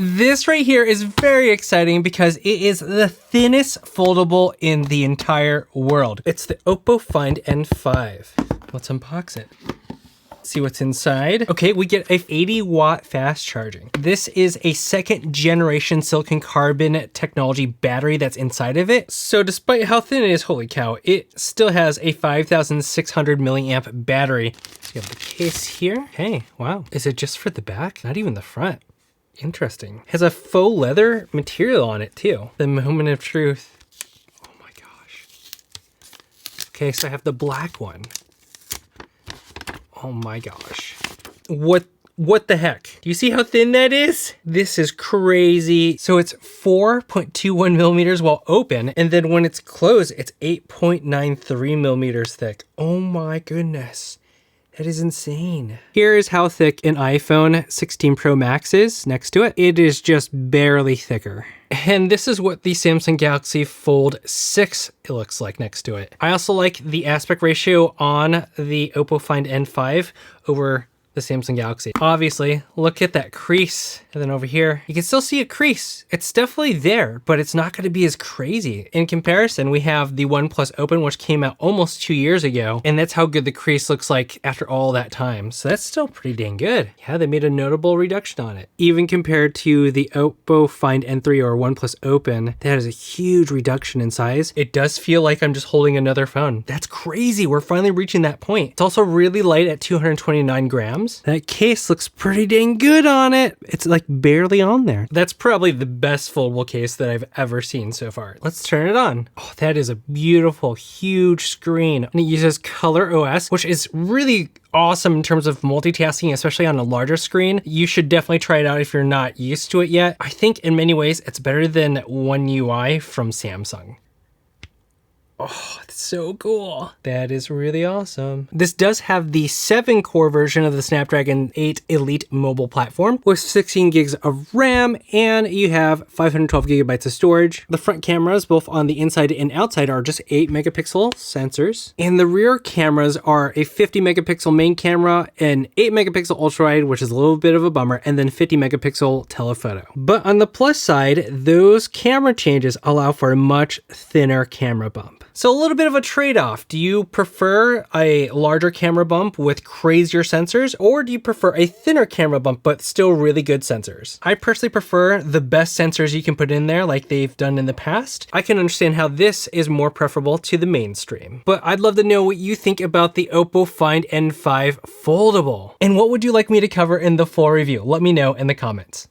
This right here is very exciting because it is the thinnest foldable in the entire world. It's the OPPO Find N5. Let's unbox it. See what's inside. Okay, we get a 80-watt fast charging. This is a second generation silicon carbon technology battery that's inside of it. So despite how thin it is, holy cow, it still has a 5,600 milliamp battery. So you have the case here. Hey, wow. Is it just for the back? Not even the front. Interesting. Has a faux leather material on it too. The moment of truth. Oh my gosh. Okay, so I have the black one. Oh my gosh. What the heck? Do you see how thin that is? This is crazy. So it's 4.21 millimeters while open, and then when it's closed, it's 8.93 millimeters thick. Oh my goodness. That is insane. Here is how thick an iPhone 16 Pro Max is next to it. It is just barely thicker. And this is what the Samsung Galaxy Fold 6 looks like next to it. I also like the aspect ratio on the OPPO Find N5 over the Samsung Galaxy. Obviously, look at that crease. And then over here, you can still see a crease. It's definitely there, but it's not gonna be as crazy. In comparison, we have the OnePlus Open, which came out almost 2 years ago, and that's how good the crease looks like after all that time. So that's still pretty dang good. Yeah, they made a notable reduction on it. Even compared to the OPPO Find N3 or OnePlus Open, that is a huge reduction in size. It does feel like I'm just holding another phone. That's crazy. We're finally reaching that point. It's also really light at 229 grams. That case looks pretty dang good on it. It's like barely on there. That's probably the best foldable case that I've ever seen so far. Let's turn it on. Oh, that is a beautiful, huge screen. And it uses Color OS, which is really awesome in terms of multitasking, especially on a larger screen. You should definitely try it out if you're not used to it yet. I think in many ways, it's better than One UI from Samsung. Oh, it's so cool. That is really awesome. This does have the 7-core version of the Snapdragon 8 Elite mobile platform with 16 gigs of RAM, and you have 512 gigabytes of storage. The front cameras, both on the inside and outside, are just 8 megapixel sensors. And the rear cameras are a 50 megapixel main camera, an 8 megapixel ultra wide, which is a little bit of a bummer, and then 50 megapixel telephoto. But on the plus side, those camera changes allow for a much thinner camera bump. So a little bit of a trade-off. Do you prefer a larger camera bump with crazier sensors, or do you prefer a thinner camera bump but still really good sensors? I personally prefer the best sensors you can put in there like they've done in the past. I can understand how this is more preferable to the mainstream. But I'd love to know what you think about the OPPO Find N5 foldable. And what would you like me to cover in the full review? Let me know in the comments.